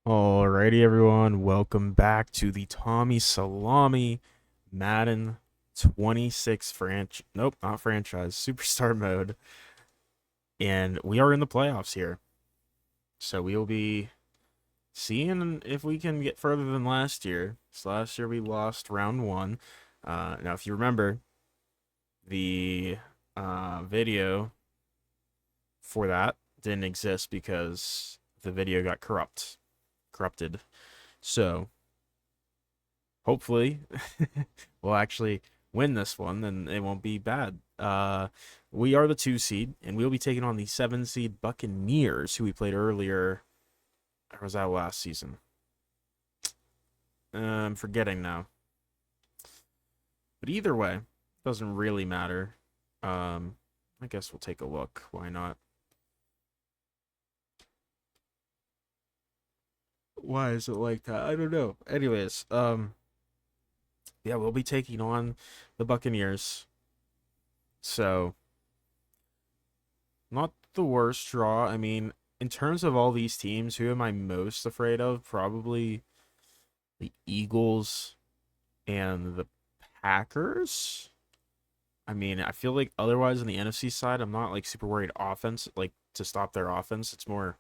Alrighty, everyone. Welcome back to the Tommy Salami Madden 26 Nope, not franchise. Superstar mode. And we are in the playoffs here. So we will be seeing if we can get further than last year. So last year we lost round one. Now, if you remember, the video for that didn't exist because the video got corrupted. So hopefully we'll actually win this one and it won't be bad. We are the 2 seed and we'll be taking on the 7 seed Buccaneers, who we played earlier. Or was that last season? I'm forgetting now. But either way, doesn't really matter. I guess we'll take a look. Why not? Why is it like that? I don't know. Anyways, yeah, we'll be taking on the Buccaneers. So, not the worst draw. I mean, in terms of all these teams, who am I most afraid of? Probably the Eagles and the Packers. I mean, I feel like otherwise on the NFC side, I'm not like super worried offense, like to stop their offense. It's more,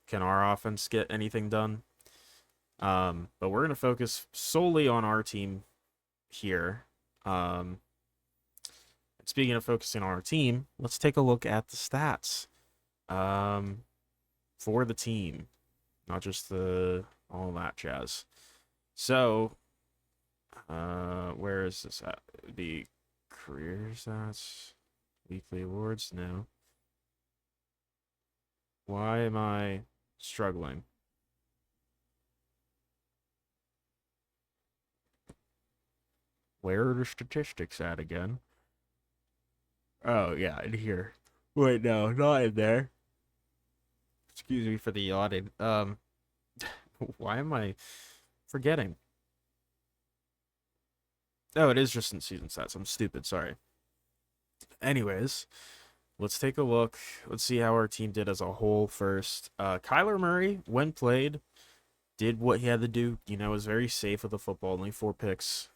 can our offense get anything done? But we're gonna focus solely on our team here. Um, Speaking of focusing on our team, let's take a look at the stats for the team, not just the all that jazz. So, where is this at? The career stats, weekly awards. No. Why am I struggling? Where are the statistics at again? Oh yeah, in here. Wait, no, not in there. Excuse me for the yawning. Why am I forgetting? Oh, it is just in season stats. I'm stupid. Sorry. Anyways, let's take a look. Let's see how our team did as a whole first. Kyler Murray, when played, did what he had to do. Was very safe with the football, only 4 picks.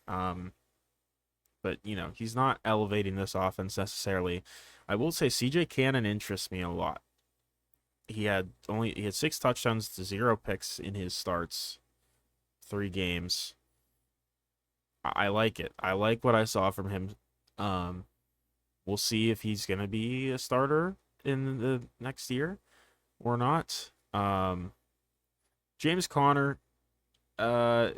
But he's not elevating this offense necessarily. I will say CJ Cannon interests me a lot. He had 6 touchdowns to 0 picks in his starts, 3 games. I like it. I like what I saw from him. Um, we'll see if he's gonna be a starter in the next year or not. James Conner, uh,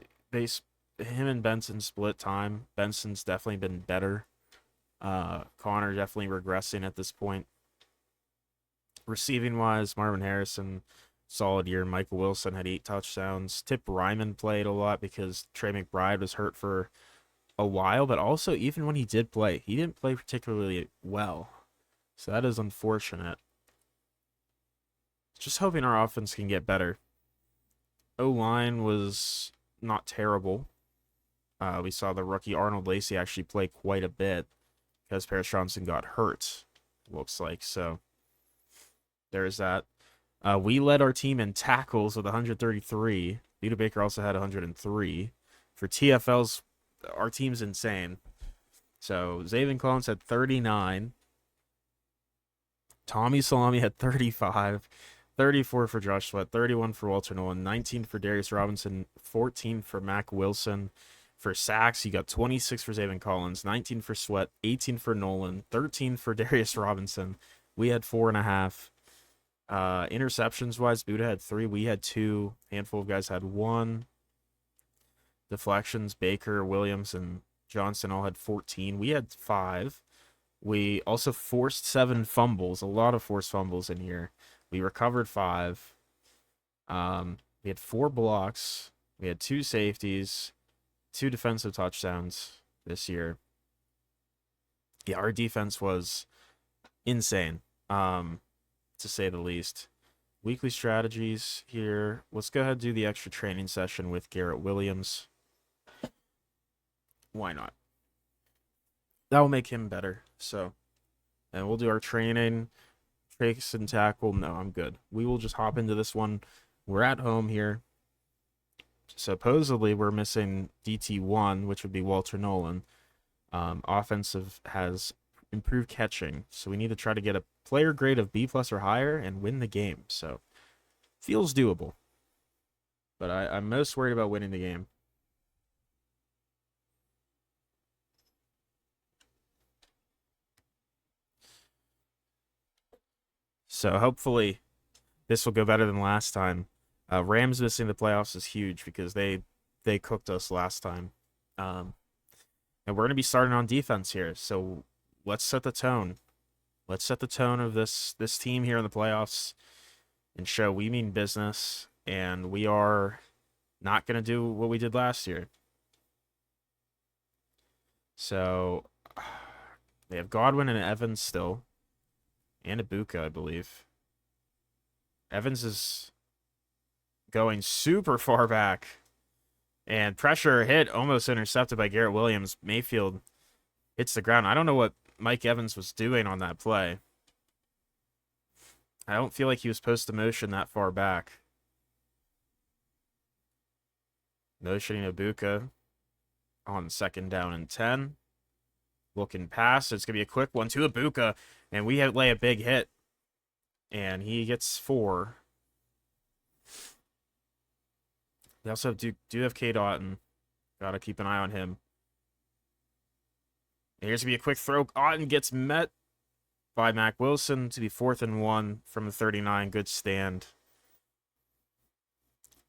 him and Benson split time. Benson's definitely been better. Conner definitely regressing at this point. Receiving wise, Marvin Harrison, solid year. Michael Wilson had 8 touchdowns. Tip Ryman played a lot because Trey McBride was hurt for a while, but also even when he did play, he didn't play particularly well. So that is unfortunate. Just hoping our offense can get better. O-line was not terrible. We saw the rookie Arnold Lacy actually play quite a bit because Paris Johnson got hurt, looks like. So there's that. We led our team in tackles with 133. Vita Baker also had 103. For TFLs, our team's insane. So Zaven Collins had 39. Tommy Salami had 35. 34 for Josh Sweat, 31 for Walter Nolan, 19 for Darius Robinson, 14 for Mac Wilson. For sacks, you got 26 for Zaven Collins, 19 for Sweat, 18 for Nolan, 13 for Darius Robinson. We had 4.5. Interceptions wise, Buddha had 3. We had 2. Handful of guys had 1. Deflections, Baker, Williams, and Johnson all had 14. We had 5. We also forced 7 fumbles, a lot of forced fumbles in here. We recovered 5. We had 4 blocks. We had 2 safeties, 2 defensive touchdowns this year. Yeah, our defense was insane, to say the least. Weekly strategies here. Let's go ahead and do the extra training session with Garrett Williams. Why not? That will make him better. So, and we'll do our training. Trace and tackle. No, I'm good. We will just hop into this one. We're at home here. supposedly we're missing DT1, which would be Walter Nolan. Offensive has improved catching, so we need to try to get a player grade of B plus or higher and win the game. So feels doable, but I'm most worried about winning the game. So hopefully this will go better than last time. Rams missing the playoffs is huge because they cooked us last time. Um, and we're going to be starting on defense here. So let's set the tone. Let's set the tone of this team here in the playoffs and show we mean business and we are not going to do what we did last year. So they have Godwin and Evans still, and Ibuka, I believe. Evans is going super far back. And pressure hit, almost intercepted by Garrett Williams. Mayfield hits the ground. I don't know what Mike Evans was doing on that play. I don't feel like he was supposed to motion that far back. Motioning Ibuka on 2nd down and 10. Looking pass. It's going to be a quick one to Ibuka. And we lay a big hit. And he gets 4. They also do have K. Otten. Gotta keep an eye on him. And here's going to be a quick throw. Otten gets met by Mac Wilson to be 4th and 1 from the 39. Good stand.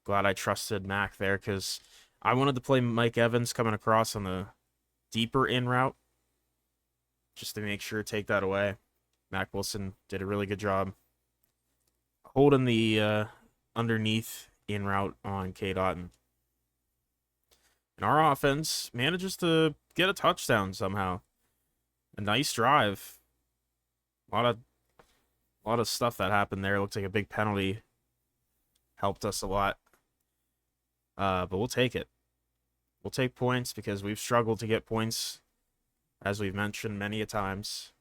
Glad I trusted Mac there because I wanted to play Mike Evans coming across on the deeper in route just to make sure to take that away. Mac Wilson did a really good job holding the underneath in route on K. Otten. And our offense manages to get a touchdown somehow. A nice drive. A lot of stuff that happened there. Looks like a big penalty helped us a lot. But we'll take it. We'll take points because we've struggled to get points, as we've mentioned many a times.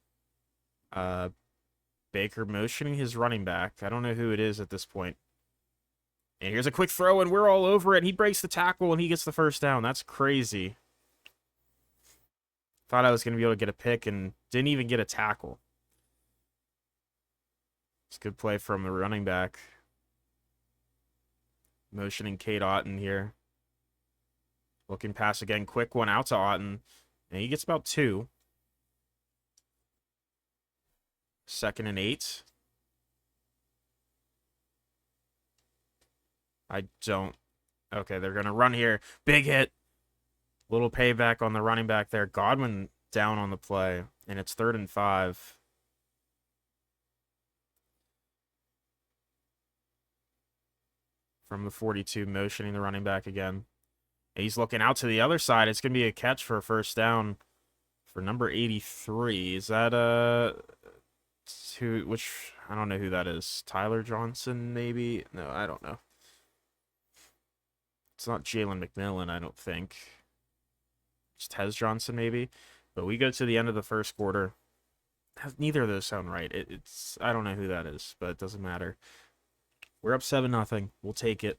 Baker motioning his running back. I don't know who it is at this point. And here's a quick throw, and we're all over it. He breaks the tackle, and he gets the first down. That's crazy. Thought I was going to be able to get a pick and didn't even get a tackle. It's a good play from the running back. Motioning K. Otten here. Looking pass again. Quick one out to Otten. And he gets about 2. 2nd and 8. I don't. Okay, they're going to run here. Big hit. Little payback on the running back there. Godwin down on the play. And it's 3rd and 5. From the 42, motioning the running back again. He's looking out to the other side. It's going to be a catch for a first down for number 83. Is that which I don't know who that is. Tyler Johnson, maybe? No, I don't know. It's not Jalen McMillan, I don't think. It's Tez Johnson, maybe. But we go to the end of the first quarter. Neither of those sound right. It's I don't know who that is, but it doesn't matter. We're up 7-0. We'll take it.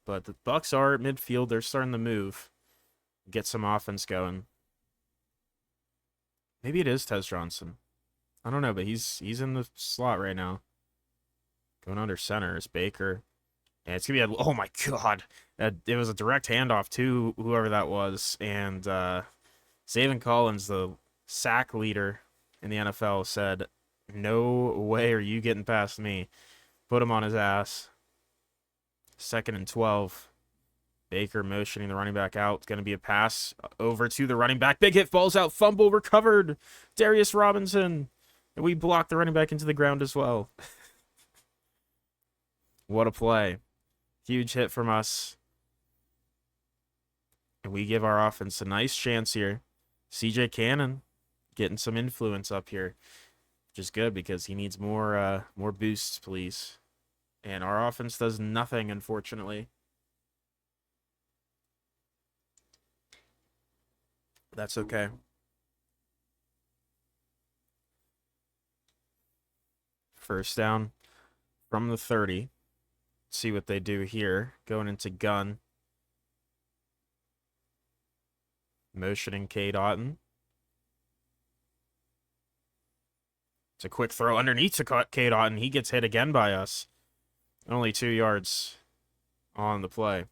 But the Bucks are at midfield. They're starting to move. Get some offense going. Maybe it is Tez Johnson. I don't know, but he's in the slot right now. Going under center is Baker. And it's going to be oh my God. It was a direct handoff to whoever that was. And Zaven Collins, the sack leader in the NFL, said, "No way are you getting past me." Put him on his ass. 2nd and 12. Baker motioning the running back out. It's going to be a pass over to the running back. Big hit, falls out, fumble recovered. Darius Robinson. And we blocked the running back into the ground as well. What a play. Huge hit from us. And we give our offense a nice chance here. CJ Cannon getting some influence up here, which is good because he needs more boosts, please. And our offense does nothing, unfortunately. That's okay. First down from the 30. Let's see what they do here. Going into gun. Motioning Cade Otton. It's a quick throw underneath to Cade Otton. He gets hit again by us. Only 2 yards on the play.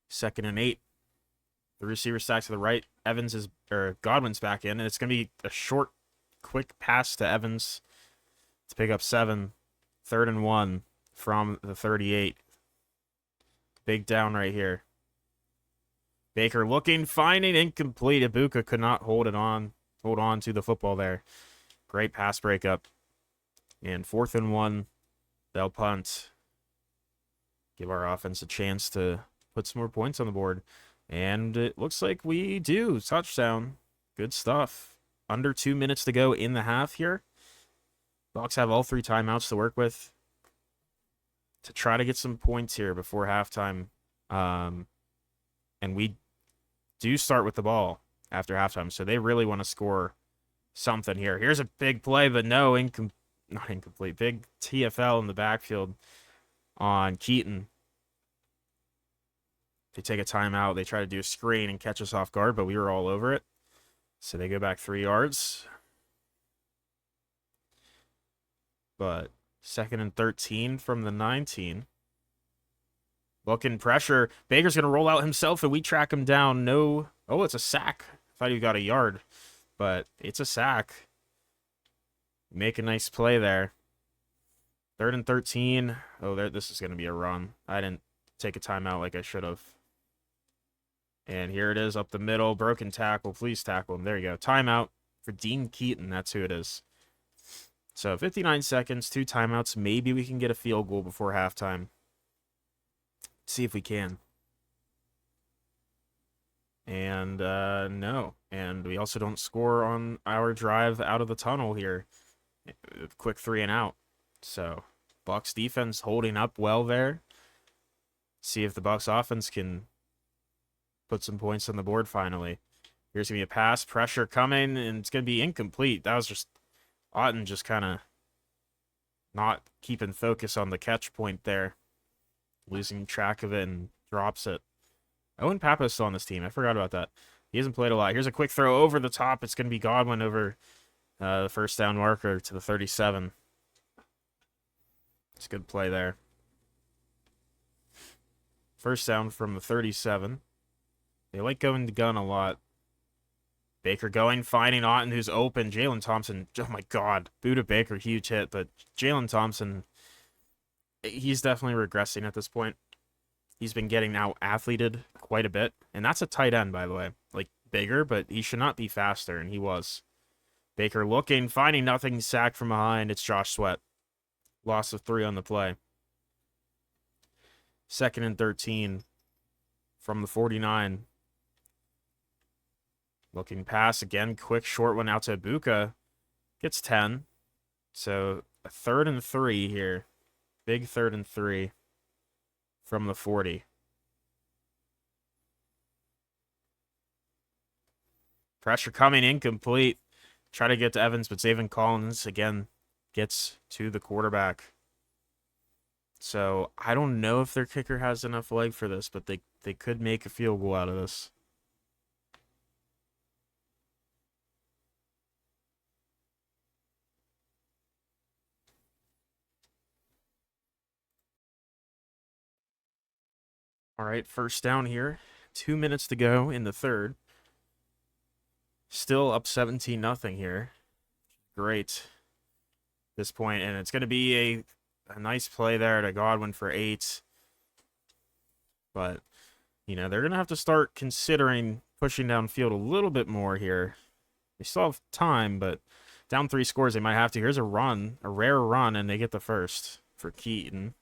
2nd and 8. The receiver stack to the right. Godwin's back in, and it's going to be a short, quick pass to Evans to pick up 7. 3rd and 1 from the 38. Big down right here. Baker looking, finding, incomplete. Ibuka could not hold on to the football there. Great pass breakup. And 4th and 1, they'll punt. Give our offense a chance to put some more points on the board. And it looks like we do. Touchdown. Good stuff. Under 2 minutes to go in the half here. Bucs have all 3 timeouts to work with to try to get some points here before halftime. And we do start with the ball after halftime, so they really want to score something here. Here's a big play, but no, not incomplete. Big TFL in the backfield on Keaton. They take a timeout. They try to do a screen and catch us off guard, but we were all over it. So they go back 3 yards. But 2nd and 13 from the 19. Looking pressure. Baker's going to roll out himself, and we track him down. No. Oh, it's a sack. I thought he got a yard, but it's a sack. Make a nice play there. 3rd and 13. Oh, this is going to be a run. I didn't take a timeout like I should have. And here it is up the middle. Broken tackle. Please tackle him. There you go. Timeout for Dean Keaton. That's who it is. So 59 seconds, 2 timeouts. Maybe we can get a field goal before halftime. See if we can. And no. And we also don't score on our drive out of the tunnel here. Quick 3 and out. So Bucs defense holding up well there. See if the Bucs offense can put some points on the board finally. Here's going to be a pass. Pressure coming, and it's going to be incomplete. That was just Otton just kind of not keeping focus on the catch point there. Losing track of it and drops it. Owen Papa's still on this team. I forgot about that. He hasn't played a lot. Here's a quick throw over the top. It's going to be Godwin over the first down marker to the 37. It's a good play there. First down from the 37. They like going to gun a lot. Baker going, finding Otton, who's open. Jalen Thompson, oh my God. Buda Baker, huge hit, but Jalen Thompson, he's definitely regressing at this point. He's been getting out-athleted quite a bit. And that's a tight end, by the way. Like, bigger, but he should not be faster, and he was. Baker looking, finding nothing, sack from behind. It's Josh Sweat. Loss of 3 on the play. 2nd and 13 from the 49. Looking pass again, quick short one out to Ibuka. Gets 10. So a 3rd and 3 here. Big 3rd and 3 from the 40. Pressure coming, incomplete. Try to get to Evans, but Zaven Collins again gets to the quarterback. So I don't know if their kicker has enough leg for this, but they could make a field goal out of this. All right, first down here. 2 minutes to go in the 3rd. Still up 17-0 here. Great. At this point, and it's going to be a nice play there to Godwin for 8. But, you know, they're going to have to start considering pushing downfield a little bit more here. They still have time, but down 3 scores, they might have to. Here's a run, a rare run, and they get the first for Keaton.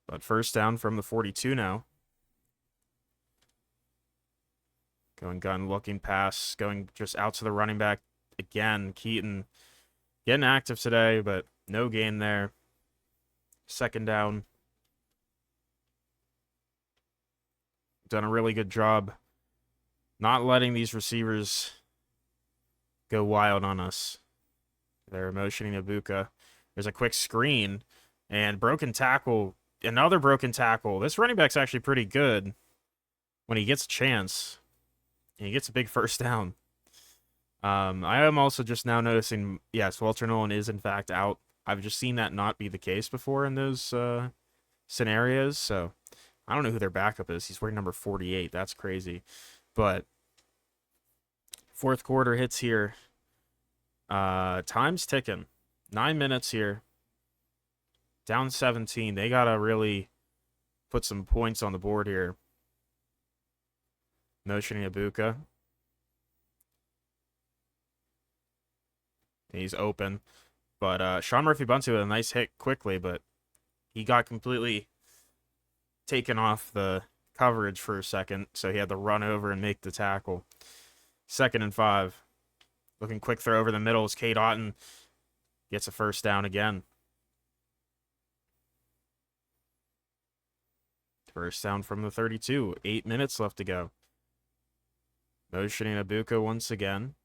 But first down from the 42 now. Going gun, looking pass, going just out to the running back again. Keaton getting active today, but no gain there. 2nd down. Done a really good job not letting these receivers go wild on us. They're motioning Ibuka. There's a quick screen and broken tackle another broken tackle. This running back's actually pretty good when he gets a chance. And he gets a big first down. I am also just now noticing, yes, Walter Nolan is in fact out. I've just seen that not be the case before in those scenarios. So I don't know who their backup is. He's wearing number 48. That's crazy. But fourth quarter hits here. Time's ticking. 9 minutes here. Down 17. They got to really put some points on the board here. Motioning Ibuka. He's open. But Sean Murphy-Bunting with a nice hit quickly, but he got completely taken off the coverage for a second, so he had to run over and make the tackle. 2nd and 5. Looking quick throw over the middle as Cade Otton gets a first down again. First down from the 32. 8 minutes left to go. Motioning Ibuka once again.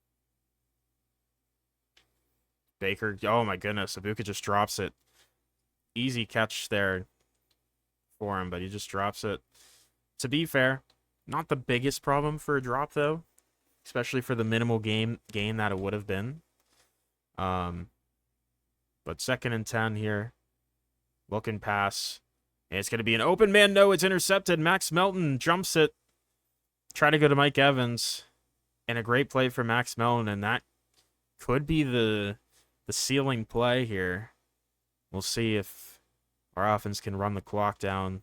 Baker, oh my goodness, Ibuka just drops it. Easy catch there for him, but he just drops it. To be fair, not the biggest problem for a drop, though, especially for the minimal gain that it would have been. But 2nd and 10 here. Looking pass. And it's going to be an open man. No, it's intercepted. Max Melton jumps it. Try to go to Mike Evans. And a great play for Max Melton. And that could be the ceiling play here. We'll see if our offense can run the clock down.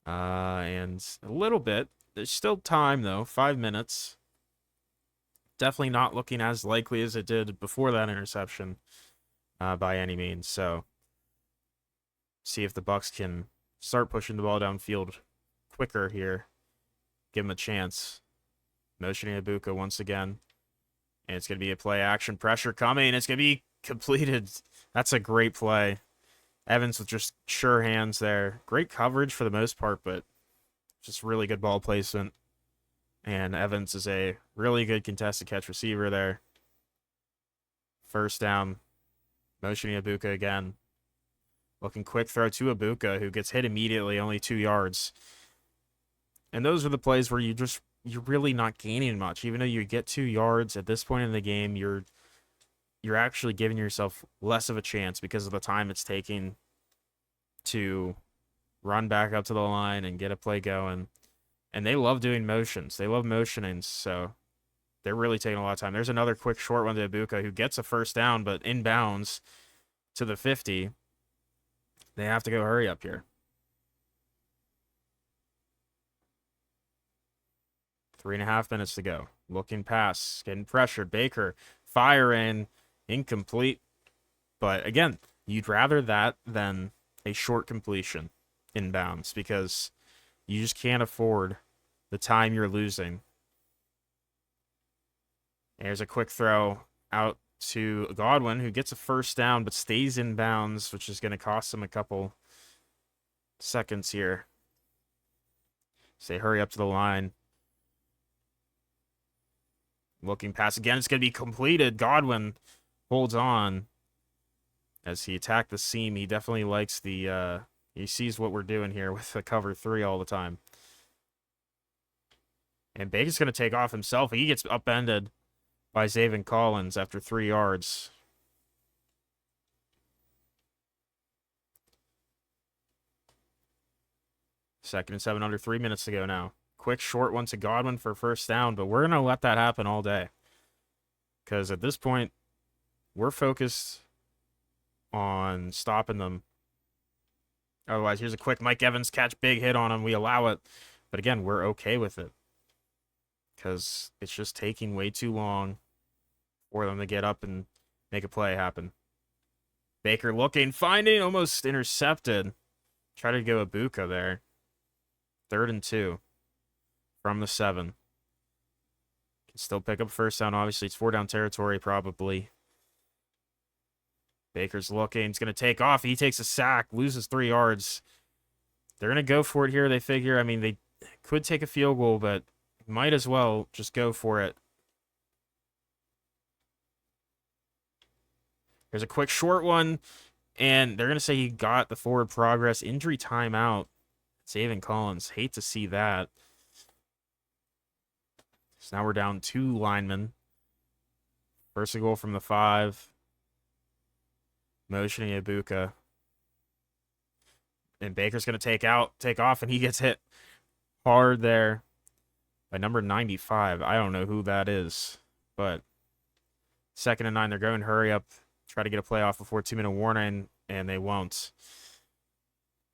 And a little bit. There's still time, though. 5 minutes. Definitely not looking as likely as it did before that interception by any means. So, see if the Bucs can start pushing the ball downfield quicker here. Give them a chance. Motioning Ibuka once again. And it's going to be a play action. Pressure coming. It's going to be completed. That's a great play. Evans with just sure hands there. Great coverage for the most part, but just really good ball placement. And Evans is a really good contested catch receiver there. First down. Motioning Ibuka again. Looking quick throw to Ibuka, who gets hit immediately, only 2 yards. And those are the plays where you're really not gaining much. Even though you get 2 yards at this point in the game, you're actually giving yourself less of a chance because of the time it's taking to run back up to the line and get a play going. And they love doing motions. They love motioning, so they're really taking a lot of time. There's another quick short one to Ibuka, who gets a first down, but inbounds to the 50. They have to go hurry up here. 3.5 minutes to go. Looking pass, getting pressured. Baker firing, incomplete. But again, you'd rather that than a short completion inbounds because you just can't afford the time you're losing. There's a quick throw out to Godwin, who gets a first down but stays in bounds, which is going to cost him a couple seconds here. Say hurry up to the line. Looking pass again. It's going to be completed. Godwin holds on as he attacked the seam. He definitely likes the... he sees what we're doing here with the cover 3 all the time. And Baker's going to take off himself. He gets upended by Zaven Collins after 3 yards. Second and 7, under 3 minutes to go now. Quick short one to Godwin for first down, but we're going to let that happen all day. Because at this point, we're focused on stopping them. Otherwise, here's a quick Mike Evans catch, big hit on him. We allow it. But again, we're okay with it. Because it's just taking way too long for them to get up and make a play happen. Baker looking, finding, almost intercepted. Try to go Ibuka there. 3rd and 2 from the 7. Can still pick up first down. Obviously, it's 4 down territory probably. Baker's looking. He's going to take off. He takes a sack, loses 3 yards. They're going to go for it here, they figure. I mean, they could take a field goal, but might as well just go for it. There's a quick short one. And they're going to say he got the forward progress injury timeout. Saving Collins. Hate to see that. So now we're down 2 linemen. First and goal from the 5. Motioning Ibuka. And Baker's going to take off, and he gets hit hard there by number 95. I don't know who that is, but 2nd and 9. They're going hurry up, try to get a play off before 2-minute warning, and they won't.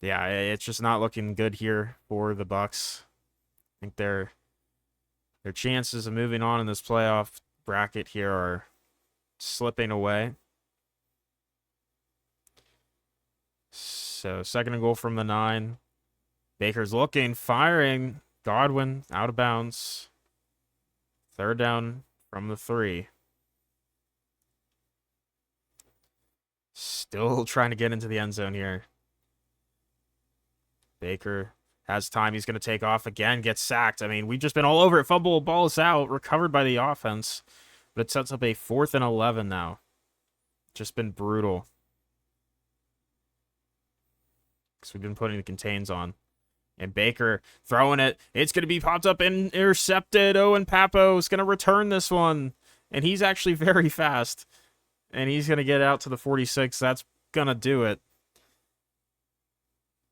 Yeah, it's just not looking good here for the Bucks. I think their chances of moving on in this playoff bracket here are slipping away. So 2nd and goal from the 9. Baker's looking, firing. Godwin out of bounds. 3rd down from the 3. Still trying to get into the end zone here. Baker has time. He's going to take off again, gets sacked. I mean, we've just been all over it. Fumble, ball is out, recovered by the offense. But it sets up a 4th and 11 now. Just been brutal. Because we've been putting the contains on. And Baker throwing it. It's going to be popped up and intercepted. Owen Papo is going to return this one. And he's actually very fast. And he's going to get out to the 46. That's going to do it.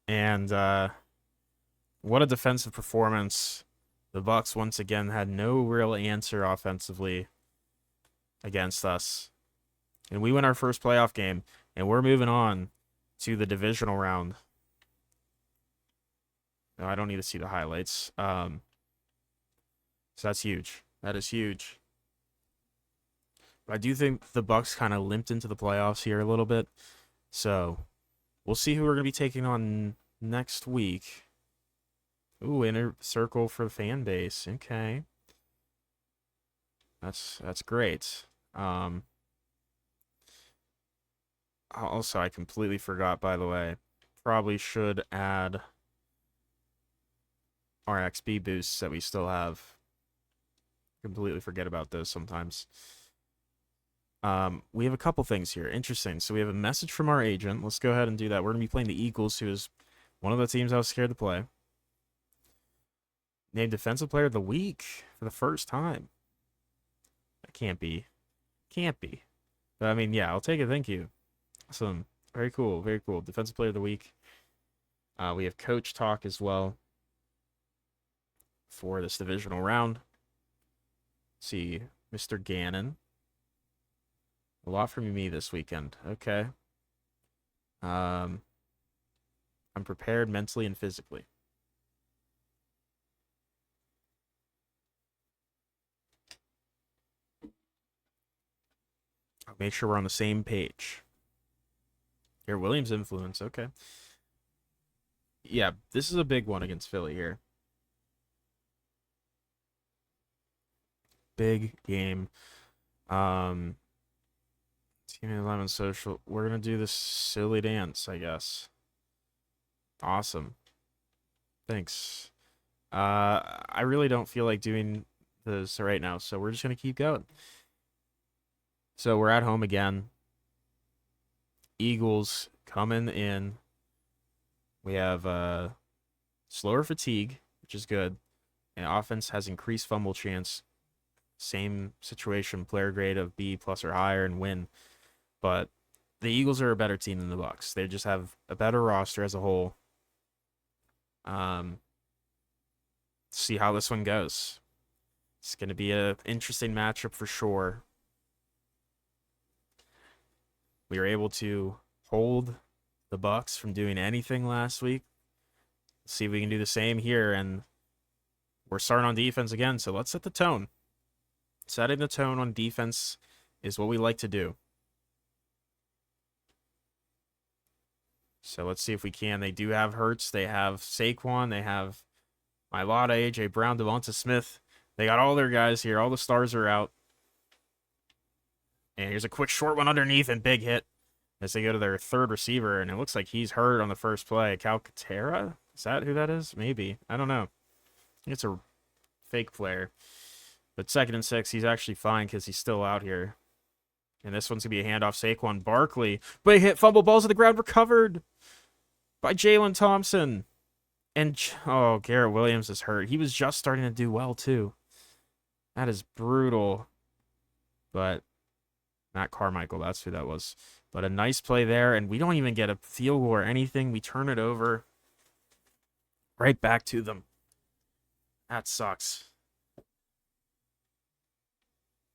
And what a defensive performance. The Bucks once again had no real answer offensively against us. And we win our first playoff game. And we're moving on to the divisional round. No, I don't need to see the highlights. So that's huge. That is huge. But I do think the Bucks kind of limped into the playoffs here a little bit. So we'll see who we're going to be taking on next week. Ooh, inner circle for the fan base. Okay. That's great. Also, I completely forgot, by the way. Probably should add our XP boosts that we still have. Completely forget about those sometimes. We have a couple things here. Interesting. So we have a message from our agent. Let's go ahead and do that. We're going to be playing the Eagles, who is one of the teams I was scared to play. Named Defensive Player of the Week for the first time. That can't be. Can't be. But, I mean, yeah, I'll take it. Thank you. Awesome. Very cool. Very cool. Defensive Player of the Week. We have Coach Talk as well for this divisional round. Let's see, Mr. Gannon. A lot from me this weekend. Okay. I'm prepared mentally and physically. I'll make sure we're on the same page. Here, Williams influence. Okay. Yeah, this is a big one against Philly here. Big game. Team 11 social. We're gonna do this silly dance, I guess. Awesome. Thanks. I really don't feel like doing this right now, so we're just gonna keep going. So we're at home again. Eagles coming in. We have slower fatigue, which is good. And offense has increased fumble chance. Same situation, player grade of B+ or higher, and win. But the Eagles are a better team than the Bucks. They just have a better roster as a whole. See how this one goes. It's going to be an interesting matchup for sure. We were able to hold the Bucks from doing anything last week. Let's see if we can do the same here. And we're starting on defense again, so let's set the tone. Setting the tone on defense is what we like to do. So let's see if we can. They do have Hurts. They have Saquon. They have Mailata, A.J. Brown, Devonta Smith. They got all their guys here. All the stars are out. And here's a quick short one underneath and big hit as they go to their third receiver. And it looks like he's hurt on the first play. Calcaterra? Is that who that is? Maybe. I don't know. I think it's a fake player. But 2nd and 6, he's actually fine because he's still out here. And this one's going to be a handoff. Saquon Barkley. Big hit, fumble, balls to the ground, recovered by Jalen Thompson. And, oh, Garrett Williams is hurt. He was just starting to do well, too. That is brutal. But Matt Carmichael, that's who that was. But a nice play there, and we don't even get a field goal or anything. We turn it over right back to them. That sucks.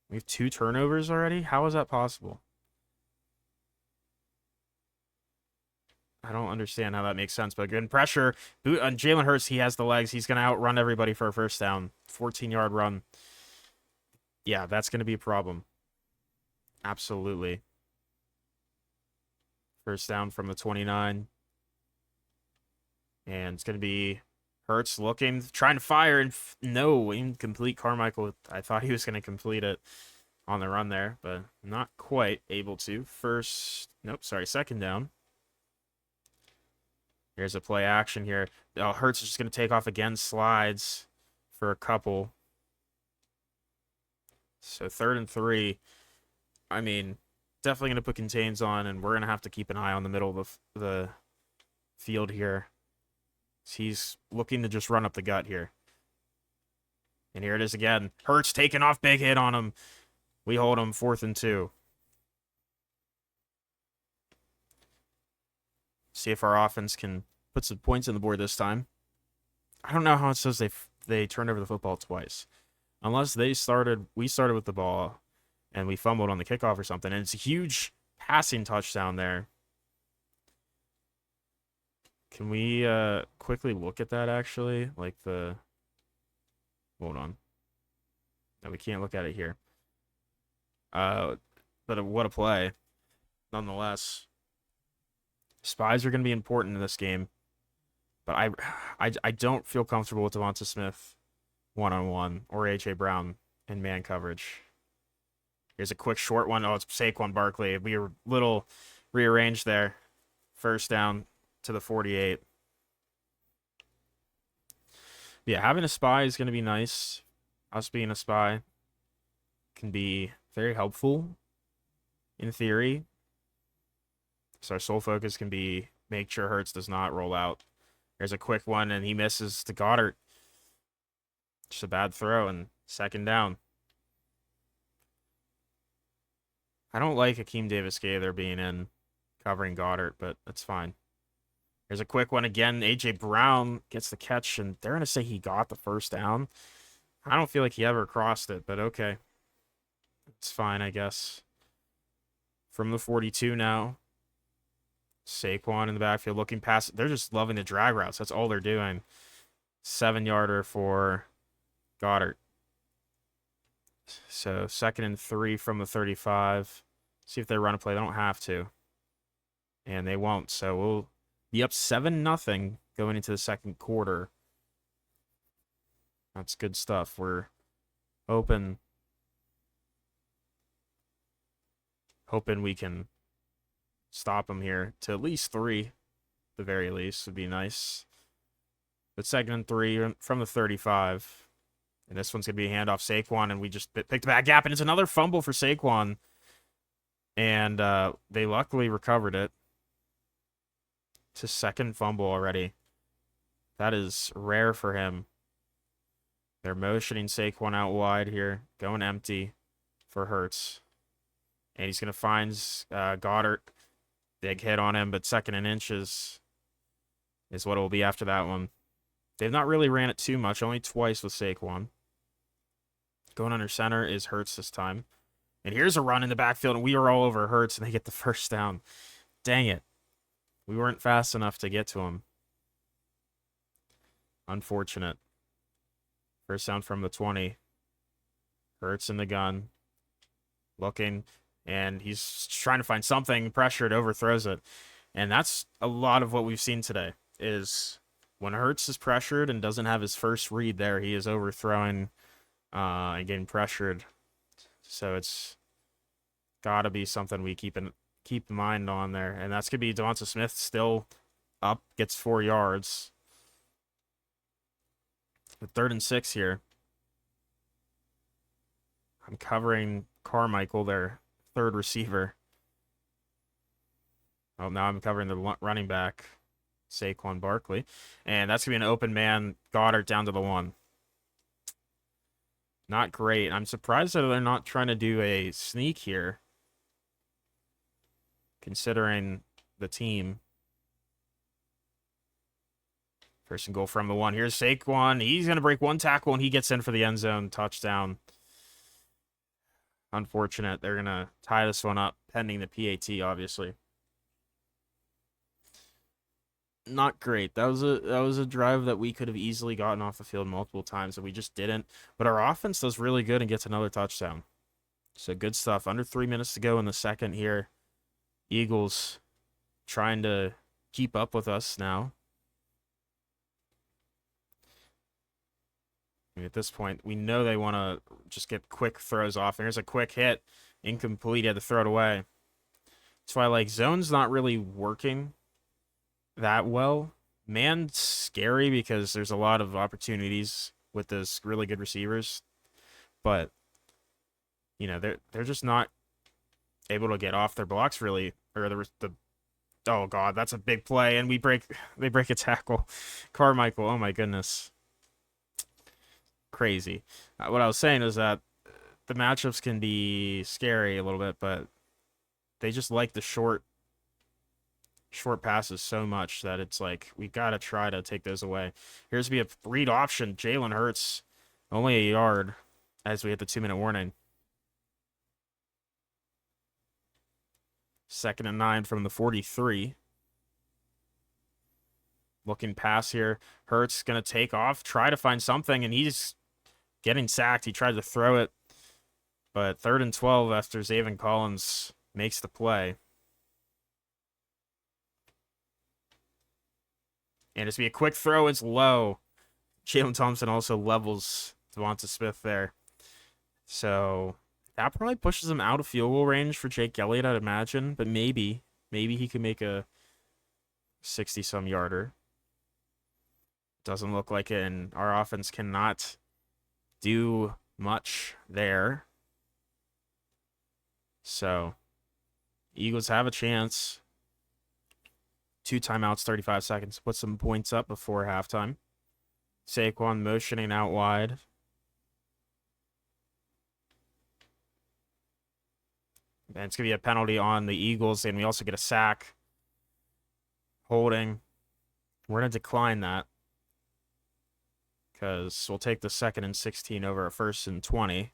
We have 2 turnovers already? How is that possible? I don't understand how that makes sense, but good pressure. Boot on Jalen Hurts. He has the legs. He's going to outrun everybody for a first down. 14-yard run. Yeah, that's going to be a problem. Absolutely. First down from the 29. And it's going to be Hurts looking, trying to fire, and no, incomplete. Carmichael, I thought he was going to complete it on the run there, but not quite able to. Second down. Here's a play action here. Oh, Hurts is just going to take off again, slides for a couple. So 3rd and 3. I mean, definitely going to put contains on, and we're going to have to keep an eye on the middle of the field here. He's looking to just run up the gut here. And here it is again. Hurts taking off, big hit on him. We hold him 4th and 2. See if our offense can put some points on the board this time. I don't know how it says they turned over the football twice. Unless we started with the ball and we fumbled on the kickoff or something. And it's a huge passing touchdown there. Can we quickly look at that, actually? Hold on. No, we can't look at it here. But what a play. Nonetheless. Spies are going to be important in this game. But I don't feel comfortable with Devonta Smith one-on-one or A.J. Brown in man coverage. Here's a quick short one. Oh, it's Saquon Barkley. We were a little rearranged there. First down to the 48. Yeah, having a spy is going to be nice. Us being a spy can be very helpful in theory. So our sole focus can be make sure Hurts does not roll out. There's a quick one, and he misses to Goddard. Just a bad throw, and 2nd down. I don't like Akeem Davis-Gaither being in covering Goddard, but that's fine. There's a quick one again. A.J. Brown gets the catch, and they're going to say he got the first down. I don't feel like he ever crossed it, but okay. It's fine, I guess. From the 42 now. Saquon in the backfield looking past. They're just loving the drag routes. That's all they're doing. 7-yarder for Goddard. So 2nd and 3 from the 35. See if they run a play. They don't have to. And they won't. So we'll be up 7-0 going into the 2nd quarter. That's good stuff. We're hoping we can stop them here to at least 3. The very least would be nice. But 2nd and 3 from the 35. And this one's going to be a handoff Saquon, and we just picked the back gap, and it's another fumble for Saquon. And they luckily recovered it. It's his 2nd fumble already. That is rare for him. They're motioning Saquon out wide here, going empty for Hurts. And he's going to find Goddard. Big hit on him, but 2nd and inches is what it will be after that one. They've not really ran it too much, only twice with Saquon. Going under center is Hurts this time. And here's a run in the backfield, and we are all over Hurts, and they get the first down. Dang it. We weren't fast enough to get to him. Unfortunate. First down from the 20. Hurts in the gun. Looking, and he's trying to find something. Pressured, overthrows it. And that's a lot of what we've seen today, is when Hurts is pressured and doesn't have his first read there, he is overthrowing and getting pressured. So it's got to be something we keep in mind on there. And that's going to be Devonta Smith still up, gets 4 yards. The 3rd and 6 here. I'm covering Carmichael there. third receiver. Oh, now I'm covering the running back, Saquon Barkley. And that's going to be an open man, Goddard down to the 1. Not great. I'm surprised that they're not trying to do a sneak here, considering the team. First and goal from the 1. Here's Saquon. He's going to break 1 tackle, and he gets in for the end zone touchdown. Unfortunate. They're going to tie this one up, pending the PAT, obviously. Not great. That was a drive that we could have easily gotten off the field multiple times, and we just didn't. But our offense does really good and gets another touchdown. So good stuff. Under 3 minutes to go in the second here. Eagles trying to keep up with us now. At this point, we know they want to just get quick throws off. There's a quick hit. Incomplete. He had to throw it away. That's why, like, zone's not really working that well. Man's scary because there's a lot of opportunities with those really good receivers. But, you know, they're just not able to get off their blocks, really. Or the oh, God, that's a big play. And they break a tackle. Carmichael, oh, my goodness. Crazy. What I was saying is that the matchups can be scary a little bit, but they just like the short passes so much that it's like we got to try to take those away. Here's be a read option. Jalen Hurts, only a yard as we hit the 2-minute warning. 2nd and 9 from the 43. Looking pass here. Hurts going to take off, try to find something, and he's getting sacked. He tried to throw it, but 3rd and 12 after Zaven Collins makes the play. And it's be a quick throw. It's low. Jalen Thompson also levels Devonta Smith there. So that probably pushes him out of field goal range for Jake Elliott, I'd imagine. But maybe he could make a 60-some yarder. Doesn't look like it, and our offense cannot do much there. So Eagles have a chance. 2 timeouts, 35 seconds. Put some points up before halftime. Saquon motioning out wide. And it's going to be a penalty on the Eagles, and we also get a sack. Holding. We're going to decline that, because we'll take the 2nd and 16 over a 1st and 20.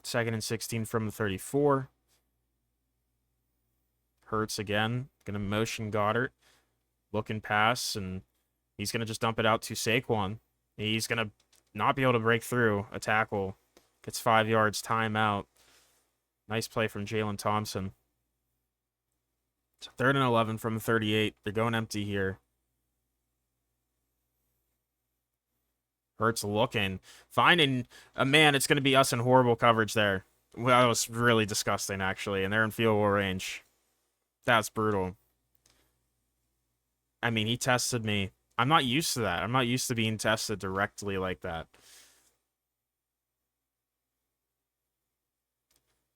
Second and 16 from the 34. Hurts again. Going to motion Goddard. Looking pass, and he's going to just dump it out to Saquon. He's going to not be able to break through a tackle. Gets 5 yards, timeout. Nice play from Jalen Thompson. It's 3rd and 11 from the 38. They're going empty here. Hurts looking. Finding a man. It's going to be us in horrible coverage there. Well, that was really disgusting, actually. And they're in field goal range. That's brutal. I mean, he tested me. I'm not used to that. I'm not used to being tested directly like that.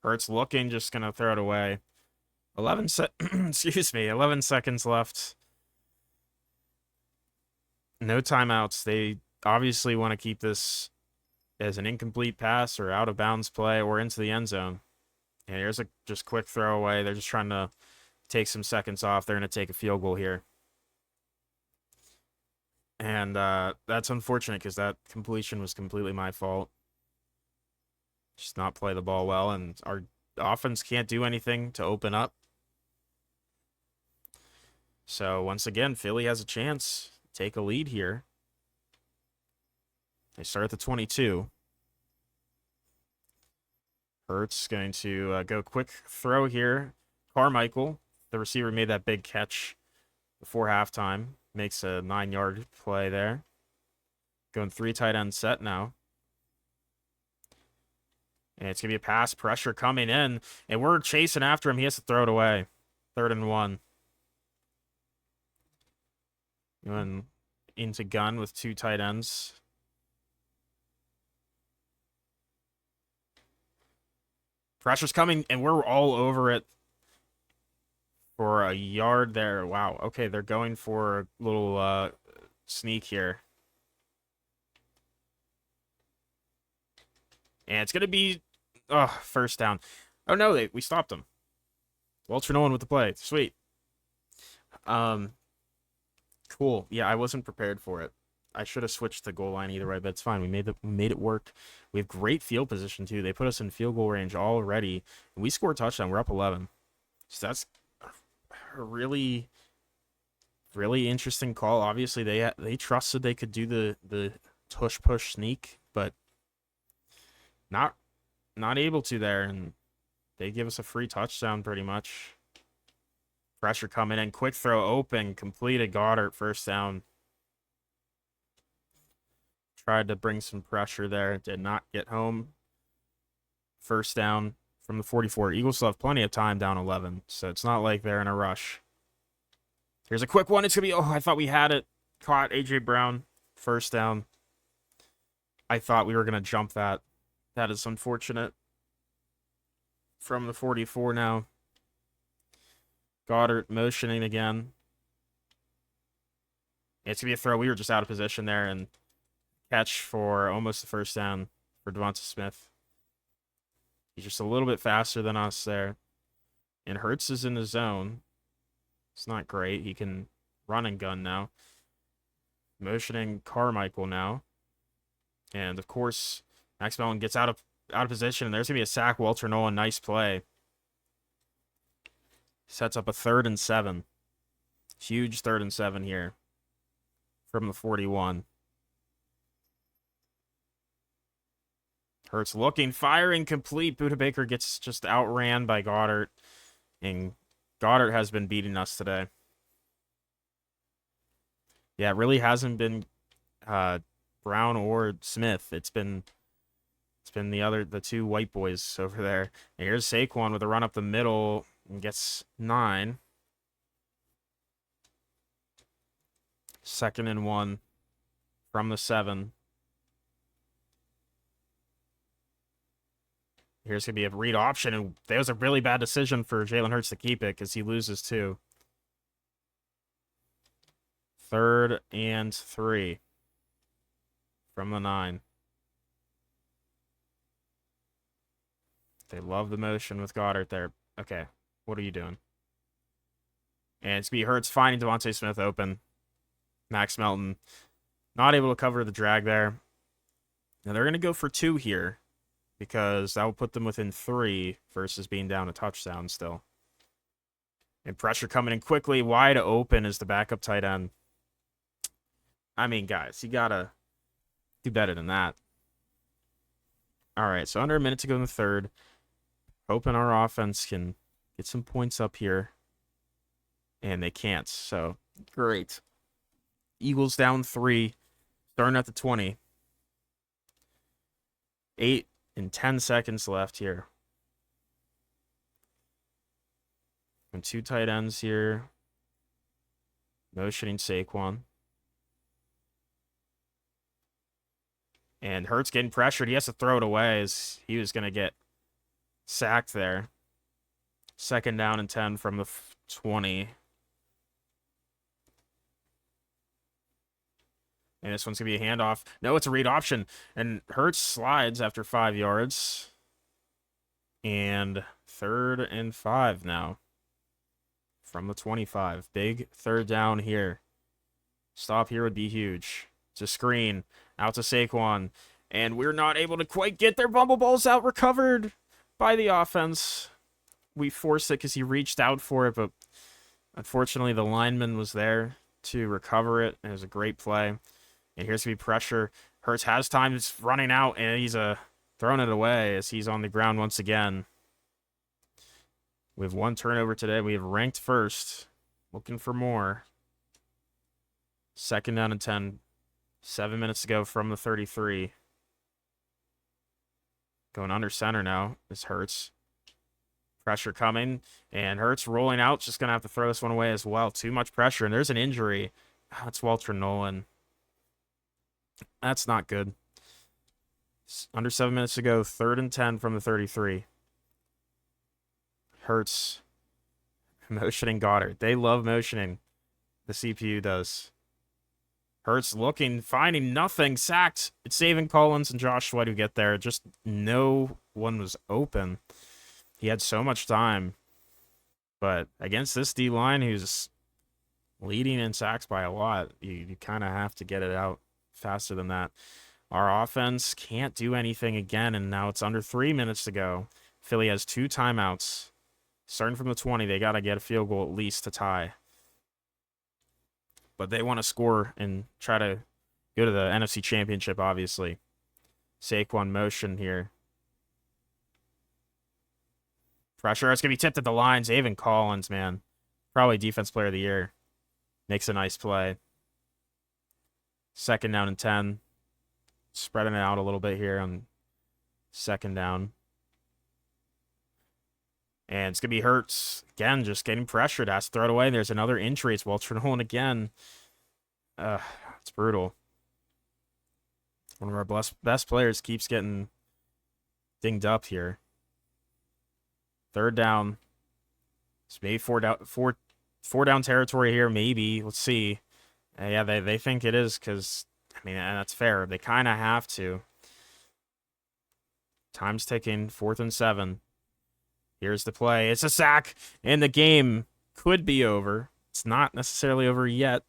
Hurts looking, just going to throw it away. 11 seconds left. No timeouts. They obviously want to keep this as an incomplete pass or out of bounds play or into the end zone. And here's a just quick throwaway. They're just trying to take some seconds off. They're going to take a field goal here. And that's unfortunate because that completion was completely my fault. Just not play the ball well, and our offense can't do anything to open up. So once again, Philly has a chance to take a lead here. They start at the 22. Hurts going to go quick throw here. Carmichael, the receiver, made that big catch before halftime. Makes a 9-yard play there. Going 3 tight end set now. And it's going to be a pass pressure coming in. And we're chasing after him. He has to throw it away. 3rd and 1. Going into gun with 2 tight ends. Pressure's coming, and we're all over it for a yard there. Wow. Okay, they're going for a little sneak here. And it's going to be first down. Oh, no, we stopped them. Walter Nolan with the play. Sweet. Cool. Yeah, I wasn't prepared for it. I should have switched the goal line either way, but it's fine. We made it work. We have great field position too. They put us in field goal range already. And we scored a touchdown. We're up 11. So that's a really, really interesting call. Obviously, they trusted they could do the tush push sneak, but not able to there, and they give us a free touchdown pretty much. Pressure coming in, quick throw open, completed. Goddard first down. Tried to bring some pressure there, did not get home. First down from the 44. Eagles still have plenty of time down 11, so it's not like they're in a rush. Here's a quick one. It's going to be, I thought we had it. Caught A.J. Brown. First down. I thought we were going to jump that. That is unfortunate. From the 44 now. Goddard motioning again. It's going to be a throw. We were just out of position there, and catch for almost the first down for Devonta Smith. He's just a little bit faster than us there. And Hurts is in the zone. It's not great. He can run and gun now. Motioning Carmichael now. And, of course, Max Mellon gets out of position. And there's going to be a sack. Walter Nolan, nice play. Sets up a 3rd and 7. Huge 3rd and 7 here from the 41. Hurts looking, firing, complete. Budda Baker gets just outran by Goddard. And Goddard has been beating us today. Yeah, it really hasn't been Brown or Smith. It's been the two white boys over there. And here's Saquon with a run up the middle and gets 9. 2nd and 1 from the 7. Here's going to be a read option, and that was a really bad decision for Jalen Hurts to keep it because he loses 2. 3rd and 3 from the 9. They love the motion with Goddard there. Okay, what are you doing? And it's going to be Hurts finding Devonta Smith open. Max Melton not able to cover the drag there. Now they're going to go for 2 here, because that will put them within 3 versus being down a touchdown still. And pressure coming in quickly. Wide open is the backup tight end. I mean, guys, you got to do better than that. All right, so under a minute to go in the 3rd. Hoping our offense can get some points up here. And they can't, so great. Eagles down 3, starting at the 20. 8 and 10 seconds left here. And 2 tight ends here. Motioning Saquon. And Hurts getting pressured. He has to throw it away as he was going to get sacked there. 2nd down and 10 from the 20. And this one's going to be a handoff. No, it's a read option. And Hurts slides after 5 yards. And 3rd and 5 now. From the 25. Big 3rd down here. Stop here would be huge. It's a screen. Out to Saquon. And we're not able to quite get their bumble balls out. Recovered by the offense. We forced it because he reached out for it. But unfortunately, the lineman was there to recover it. It was a great play. And here's going to be pressure. Hurts has time. He's running out, and he's throwing it away as he's on the ground once again. We have 1 turnover today. We have ranked 1st. Looking for more. 2nd down and 10. 7 minutes to go from the 33. Going under center now is Hurts. Pressure coming, and Hurts rolling out. Just going to have to throw this one away as well. Too much pressure, and there's an injury. That's Walter Nolan. That's not good. Under 7 minutes to go. 3rd and 10 from the 33. Hurts motioning Goddard. They love motioning. The CPU does. Hurts looking, finding nothing, sacked. It's saving Collins and Josh Sweat who get there. Just no one was open. He had so much time. But against this D-line, who's leading in sacks by a lot, you kind of have to get it out faster than that. Our offense can't do anything again, and now it's under 3 minutes to go. Philly has 2 timeouts. Starting from the 20, they got to get a field goal at least to tie. But they want to score and try to go to the NFC Championship, obviously. Saquon motion here. Pressure. It's going to be tipped at the line. Zaven Collins, man. Probably Defense Player of the Year. Makes a nice play. 2nd down and 10. Spreading it out a little bit here on 2nd down. And it's going to be Hurts. Again, just getting pressured. Has to throw it away. There's another injury. It's Walter Nolan again. It's brutal. One of our best players keeps getting dinged up here. 3rd down. It's maybe four down territory here, maybe. Let's see. Yeah, they think it is because, I mean, that's fair. They kind of have to. Time's ticking. 4th and 7. Here's the play. It's a sack, and the game could be over. It's not necessarily over yet.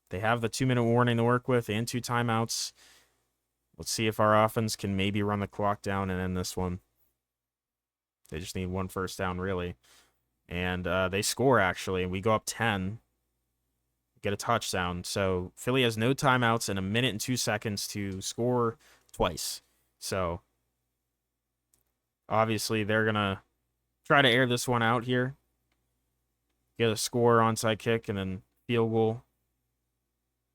They have the 2-minute warning to work with and 2 timeouts. Let's see if our offense can maybe run the clock down and end this one. They just need 1 first down, really. And they score, actually, and we go up 10. Get a touchdown. So Philly has no timeouts and 1 minute and 2 seconds to score twice. So obviously they're going to try to air this one out here. Get a score, onside kick, and then field goal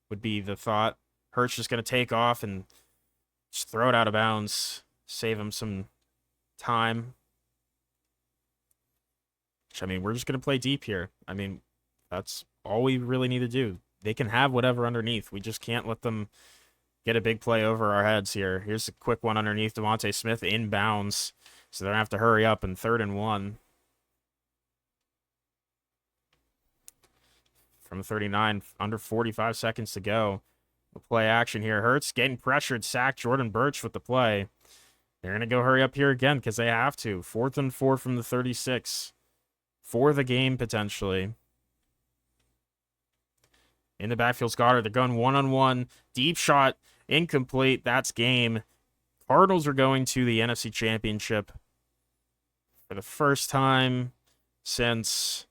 would be the thought. Hurts just going to take off and just throw it out of bounds. Save him some time. I mean, we're just going to play deep here. I mean, that's all we really need to do. They can have whatever underneath. We just can't let them get a big play over our heads here. Here's a quick one underneath. Devontae Smith inbounds. So they're going to have to hurry up in 3rd and 1. From 39, under 45 seconds to go. We'll play action here. Hurts getting pressured. Sacked Jordan Birch with the play. They're going to go hurry up here again because they have to. 4th and 4 from the 36. For the game, potentially. In the backfield, Goddard. They're going one-on-one. Deep shot. Incomplete. That's game. Cardinals are going to the NFC Championship for the first time since,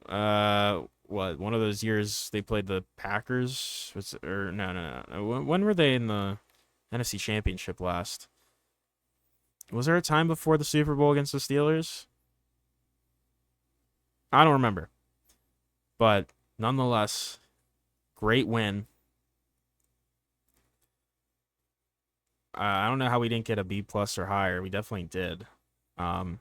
one of those years they played the Packers? No. When were they in the NFC Championship last? Was there a time before the Super Bowl against the Steelers? I don't remember. But nonetheless, great win. I don't know how we didn't get a B+ or higher. We definitely did. But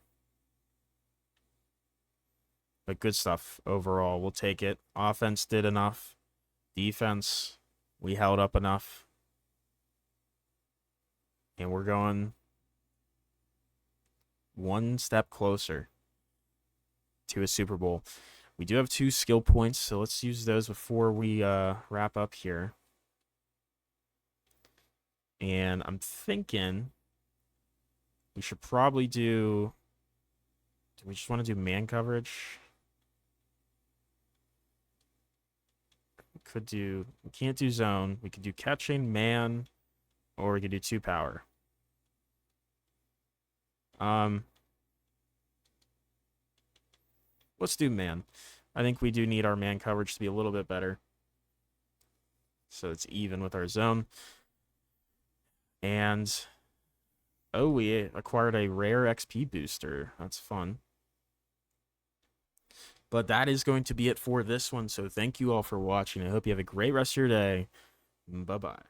good stuff overall. We'll take it. Offense did enough. Defense, we held up enough. And we're going one step closer to a Super Bowl. We do have 2 skill points, so let's use those before we wrap up here. And I'm thinking we should probably do we just want to do man coverage? We can't do zone. We could do catching, man, or we could do 2 power. Let's do man. I think we do need our man coverage to be a little bit better. So it's even with our zone. And, oh, we acquired a rare XP booster. That's fun. But that is going to be it for this one. So thank you all for watching. I hope you have a great rest of your day. Bye-bye.